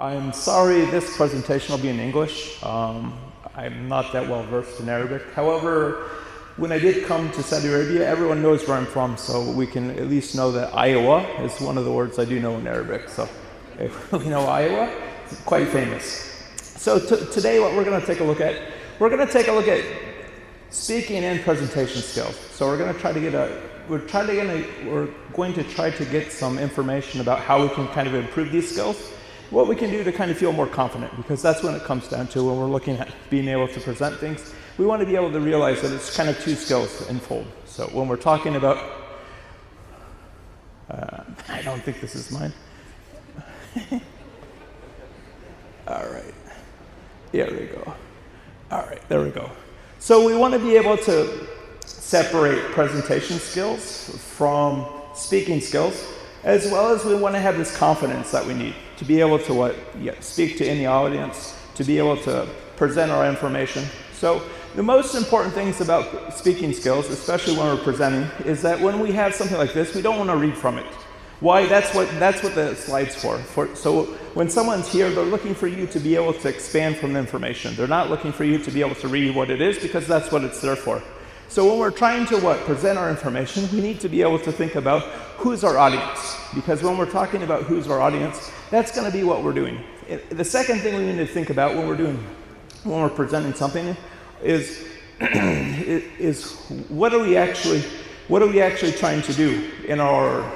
I'm sorry this presentation will be in English. I'm not that well versed in Arabic. However, when I did come to Saudi Arabia, everyone knows where I'm from, so we can at least know that Iowa is one of the words I do know in Arabic. So if we know Iowa, it's quite famous. So today what we're going to take a look at, we're going speaking and presentation skills. So we're going to try to get some information about how we can kind of improve these skills, what we can do to kind of feel more confident, because that's when it comes down to when we're looking at being able to present things. We want to be able to realize that it's kind of two skills in fold. So when we're talking about, I don't think this is mine. All right, here we go. All right, there we go. So we want to be able to separate presentation skills from speaking skills, as well as we want to have this confidence that we need to be able to speak to any audience, to be able to present our information. So the most important things about speaking skills, especially when we're presenting, is that when we have something like this, we don't want to read from it. Why? That's what the slide's for. So when someone's here, they're looking for you to be able to expand from the information. They're not looking for you to be able to read what it is, because that's what it's there for. So when we're trying to present our information, we need to be able to think about who's our audience. Because when we're talking about who's our audience, that's going to be what we're doing. The second thing we need to think about when we're presenting something is what are we actually trying to do in our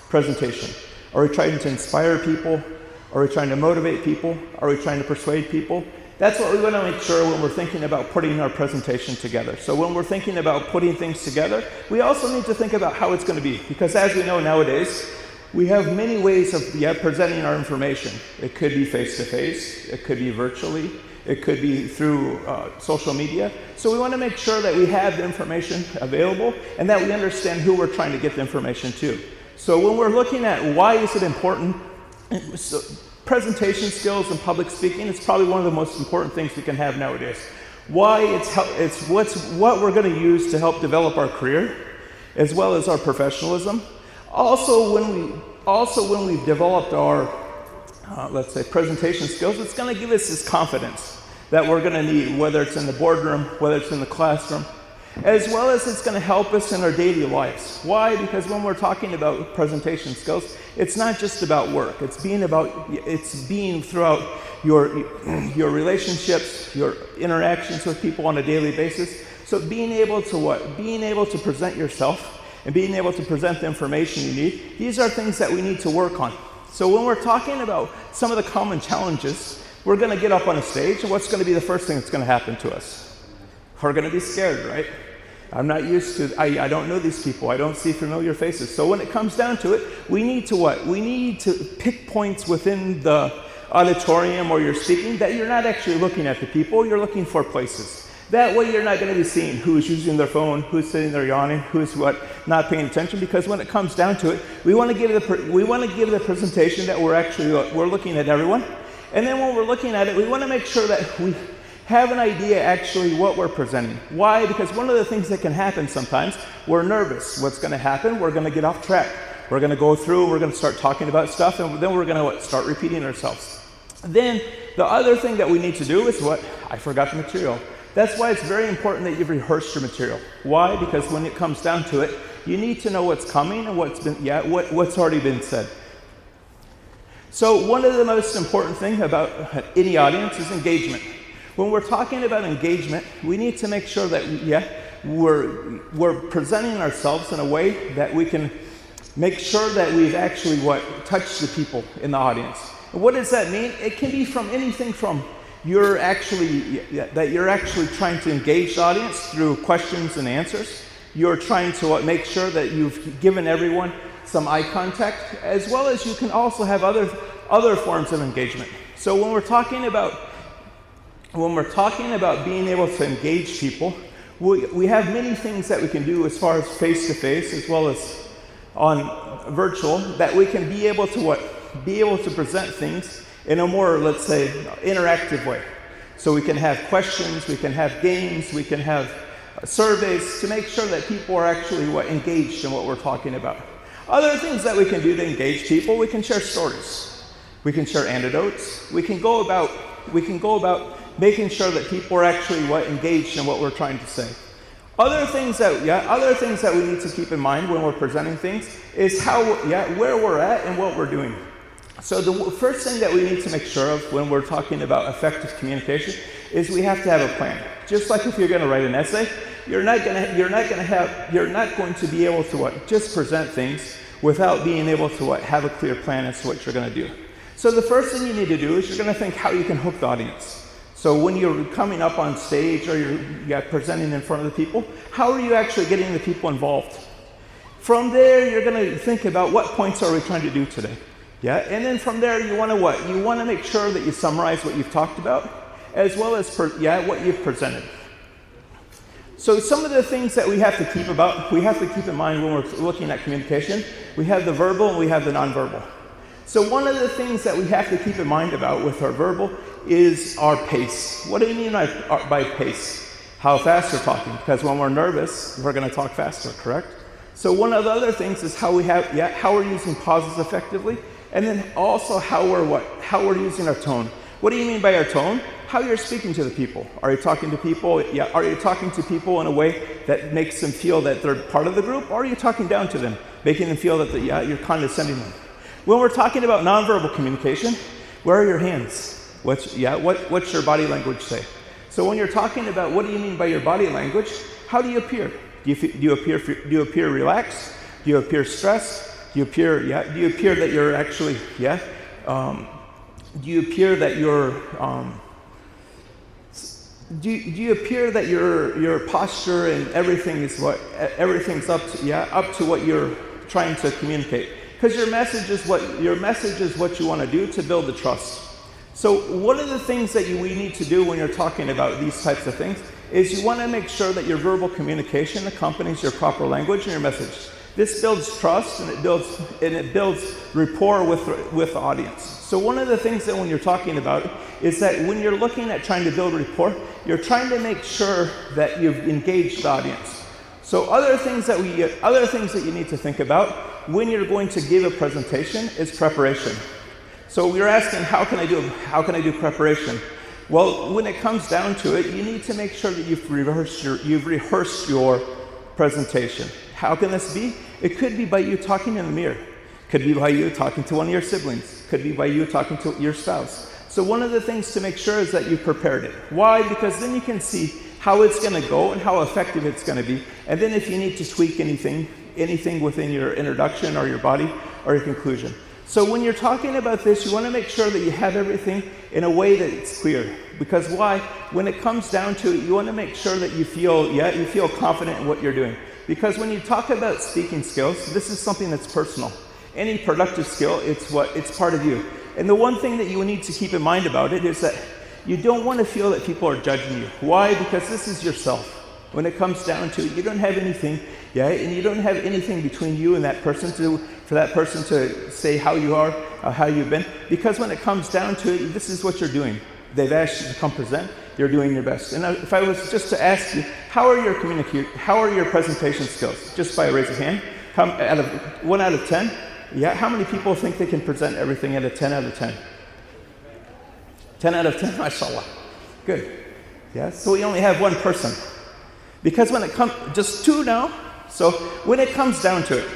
presentation? Are we trying to inspire people? Are we trying to motivate people? Are we trying to persuade people? That's what we want to make sure when we're thinking about putting our presentation together. So when we're thinking about putting things together, we also need to think about how it's going to be. Because as we know nowadays, we have many ways of presenting our information. It could be face-to-face, it could be virtually, it could be through social media. So we want to make sure that we have the information available and that we understand who we're trying to get the information to. So when we're looking at why is it important, presentation skills and public speaking is probably one of the most important things we can have nowadays. Why? It's what we're going to use to help develop our career, as well as our professionalism. Also, when we've developed our, let's say, presentation skills, it's going to give us this confidence that we're going to need, whether it's in the boardroom, whether it's in the classroom, as well as it's going to help us in our daily lives. Why? Because when we're talking about presentation skills, it's not just about work. It's being throughout your relationships, your interactions with people on a daily basis. So being able to present yourself and being able to present the information you need, these are things that we need to work on. So when we're talking about some of the common challenges, we're going to get up on a stage, and what's going to be the first thing that's going to happen to us? We're going to be scared, right? I'm not used to, I don't know these people. I don't see familiar faces. So when it comes down to it, we need to We need to pick points within the auditorium or you're speaking that you're not actually looking at the people, you're looking for places. That way you're not going to be seeing who's using their phone, who's sitting there yawning, who's not paying attention, because when it comes down to it, we want to give the presentation that we're looking at everyone. And then when we're looking at it, we want to make sure that we have an idea actually what we're presenting. Why? Because one of the things that can happen sometimes, we're nervous. What's going to happen? We're going to get off track. We're going to go through, we're going to start talking about stuff, and then we're going to start repeating ourselves. Then the other thing that we need to do is I forgot the material. That's why it's very important that you've rehearsed your material. Why? Because when it comes down to it, you need to know what's coming and what's already been said. So one of the most important things about any audience is engagement. When we're talking about engagement, we need to make sure that we're presenting ourselves in a way that we can make sure that we've actually touched the people in the audience. And what does that mean? It can be from anything from you're actually trying to engage the audience through questions and answers. You're trying to make sure that you've given everyone some eye contact, as well as you can also have other forms of engagement. So when we're talking about being able to engage people, we have many things that we can do as far as face-to-face, as well as on virtual, that we can be able to present things in a more, let's say, interactive way. So we can have questions, we can have games, we can have surveys to make sure that people are actually engaged in what we're talking about. Other things that we can do to engage people, we can share stories. We can share anecdotes. We can go about making sure that people are actually engaged in what we're trying to say. Other things that we need to keep in mind when we're presenting things is where we're at and what we're doing. So the first thing that we need to make sure of when we're talking about effective communication is we have to have a plan. Just like if you're going to write an essay, you're not going to be able to just present things without being able to have a clear plan as to what you're going to do. So the first thing you need to do is you're going to think how you can hook the audience. So when you're coming up on stage or you're presenting in front of the people, how are you actually getting the people involved? From there, you're going to think about what points are we trying to do today. Yeah, and then from there, you want to what? You want to make sure that you summarize what you've talked about, as well as what you've presented. So some of the things that we have to keep in mind when we're looking at communication, we have the verbal and we have the nonverbal. So one of the things that we have to keep in mind about with our verbal is our pace. What do you mean by pace? How fast we're talking, because when we're nervous, we're going to talk faster, correct? So one of the other things is how we're using pauses effectively, and then also how we're using our tone. What do you mean by our tone? How you're speaking to the people. Are you talking to people? Are you talking to people in a way that makes them feel that they're part of the group, or are you talking down to them, making them feel that you're condescending them? When we're talking about nonverbal communication, where are your hands? What's your body language say? So when you're talking about what do you mean by your body language, how do you appear? Do you appear relaxed? Do you appear stressed? Do you appear that you're actually do you appear that your posture and everything's up to what you're trying to communicate? Because your message is what you want to do to build the trust. So one of the things that we need to do when you're talking about these types of things is you want to make sure that your verbal communication accompanies your proper language and your message. This builds trust and it builds rapport with the audience. So one of the things that when you're talking about is that when you're looking at trying to build rapport, you're trying to make sure that you've engaged the audience. So other things that you need to think about when you're going to give a presentation is preparation. So we're asking, how can I do preparation? Well, when it comes down to it, you need to make sure that you've rehearsed your presentation. How can this be? It could be by you talking in the mirror. Could be by you talking to one of your siblings. Could be by you talking to your spouse. So one of the things to make sure is that you've prepared it. Why? Because then you can see how it's going to go and how effective it's going to be. And then if you need to tweak anything within your introduction or your body or your conclusion. So when you're talking about this, you want to make sure that you have everything in a way that it's clear. Because why? When it comes down to it, you want to make sure that you feel confident in what you're doing. Because when you talk about speaking skills, this is something that's personal. Any productive skill, it's part of you. And the one thing that you need to keep in mind about it is that you don't want to feel that people are judging you. Why? Because this is yourself. When it comes down to it, you don't have anything, and you don't have anything between you and that person for that person to say how you are, how you've been. Because when it comes down to it, this is what you're doing. They've asked you to come present. You're doing your best. And if I was just to ask you, how are your presentation skills? Just by a raise of hand, 1 out of 10. Yeah, how many people think they can present everything at a 10 out of 10? 10 out of 10, mashallah. Good. Yeah, so we only have one person. Because when it comes, just 2 now. So when it comes down to it,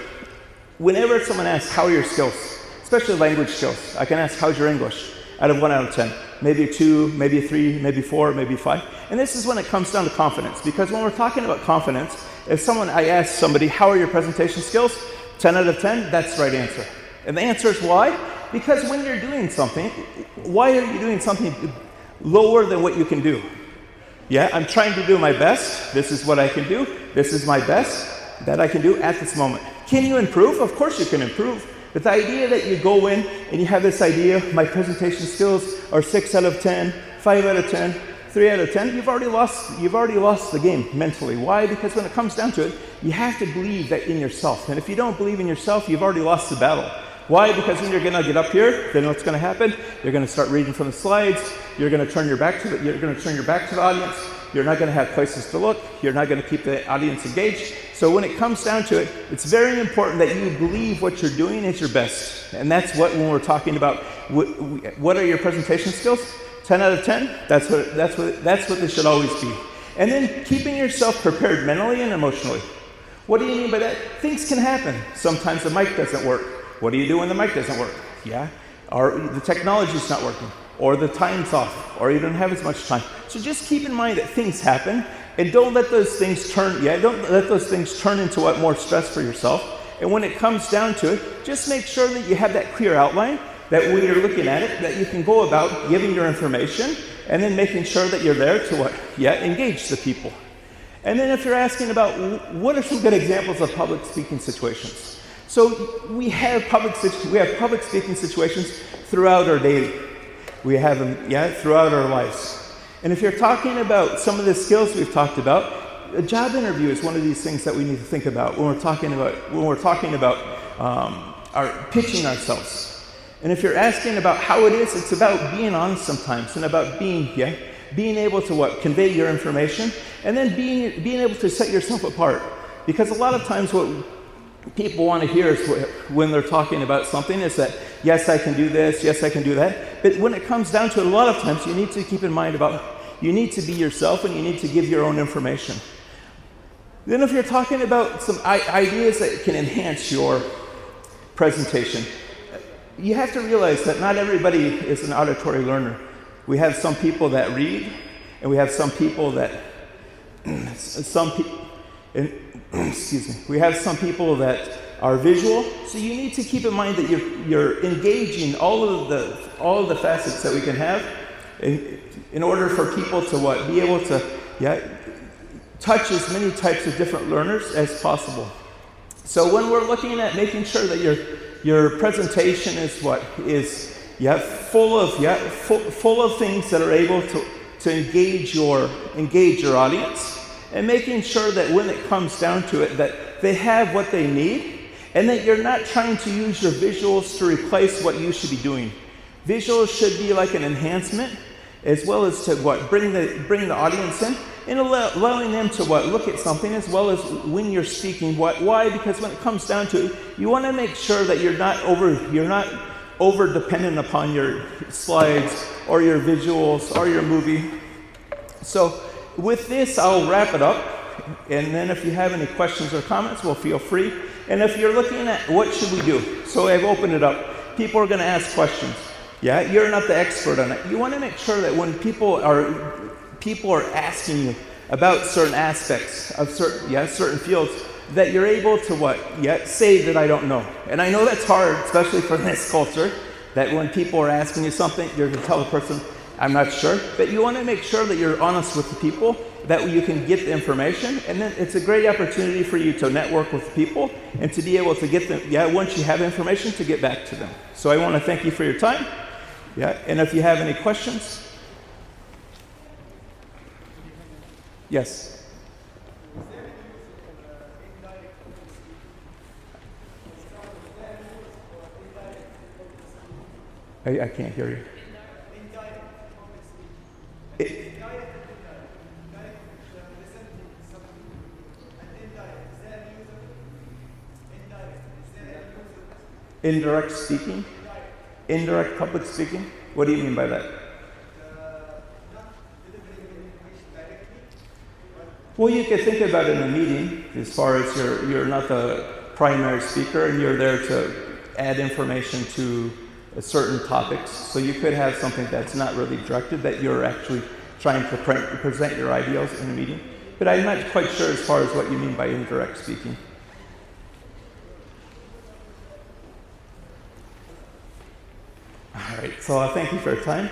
whenever someone asks, how are your skills? Especially language skills. I can ask, how's your English? Out of 1 out of 10. Maybe 2, maybe 3, maybe 4, maybe 5. And this is when it comes down to confidence. Because when we're talking about confidence, if I ask somebody, how are your presentation skills? 10 out of 10, that's the right answer. And the answer is why? Because when you're doing something, why are you doing something lower than what you can do? Yeah, I'm trying to do my best. This is what I can do. This is my best that I can do at this moment. Can you improve? Of course you can improve. But the idea that you go in and you have this idea, my presentation skills are 6 out of 10, 5 out of 10, 3 out of 10, you've already lost the game mentally. Why? Because when it comes down to it, you have to believe that in yourself. And if you don't believe in yourself, you've already lost the battle. Why? Because when you're going to get up here, then what's going to happen? You're going to start reading from the slides. You're going to turn your back to the audience. You're not going to have places to look. You're not going to keep the audience engaged So when it comes down to it, it's very important that you believe what you're doing is your best. And that's what, when we're talking about what are your presentation skills, 10 out of 10, that's what they should always be. And then keeping yourself prepared mentally and emotionally. What do you mean by that? Things can happen. Sometimes the mic doesn't work. What do you do when the mic doesn't work? Yeah, or the technology's not working, or the time's off, or you don't have as much time. So just keep in mind that things happen, and don't let those things turn into what, more stress for yourself. And when it comes down to it, just make sure that you have that clear outline, that when you're looking at it, that you can go about giving your information, and then making sure that you're there to engage the people. And then if you're asking about what are some good examples of public speaking situations? So we have public speaking situations throughout our day. We have them, throughout our lives. And if you're talking about some of the skills we've talked about, a job interview is one of these things that we need to think about when we're talking about our pitching ourselves. And if you're asking about how it is, it's about being honest sometimes, and about being able to convey your information, and then being able to set yourself apart. Because a lot of times what people want to hear is when they're talking about something is that, yes, I can do this, yes, I can do that. But when it comes down to it, a lot of times you need to keep in mind about you need to be yourself, and you need to give your own information. Then if you're talking about some ideas that can enhance your presentation, you have to realize that not everybody is an auditory learner. We have some people that read, and we have some people that we have some people that are visual. So you need to keep in mind that you're engaging all of the facets that we can have in order for people to be able to touch as many types of different learners as possible. So when we're looking at making sure that your presentation is full of things that are able to engage your audience, and making sure that when it comes down to it, that they have what they need, and that you're not trying to use your visuals to replace what you should be doing. Visuals should be like an enhancement, as well as to bring the audience in, and allowing them to look at something, as well as when you're speaking. Why? Because when it comes down to it, you want to make sure that you're not over dependent upon your slides or your visuals or your movie. So with this, I'll wrap it up, and then if you have any questions or comments, well, feel free. And if you're looking at what should we do, so I've opened it up. People are going to ask questions. Yeah, you're not the expert on it. You want to make sure that when people are asking you about certain aspects of certain fields, that you're able to say that I don't know. And I know that's hard, especially for this culture, that when people are asking you something, you're going to tell the person, I'm not sure. But you want to make sure that you're honest with the people, that you can get the information, and then it's a great opportunity for you to network with people and to be able to get them, once you have information, to get back to them. So I want to thank you for your time. And if you have any questions. Yes. I can't hear you. Indirect speaking? Indirect public speaking? What do you mean by that? Well, you could think about it in a meeting, as far as you're not the primary speaker and you're there to add information to certain topics. So you could have something that's not really directed, that you're actually trying to present your ideals in a meeting. But I'm not quite sure as far as what you mean by indirect speaking. All right, so thank you for your time.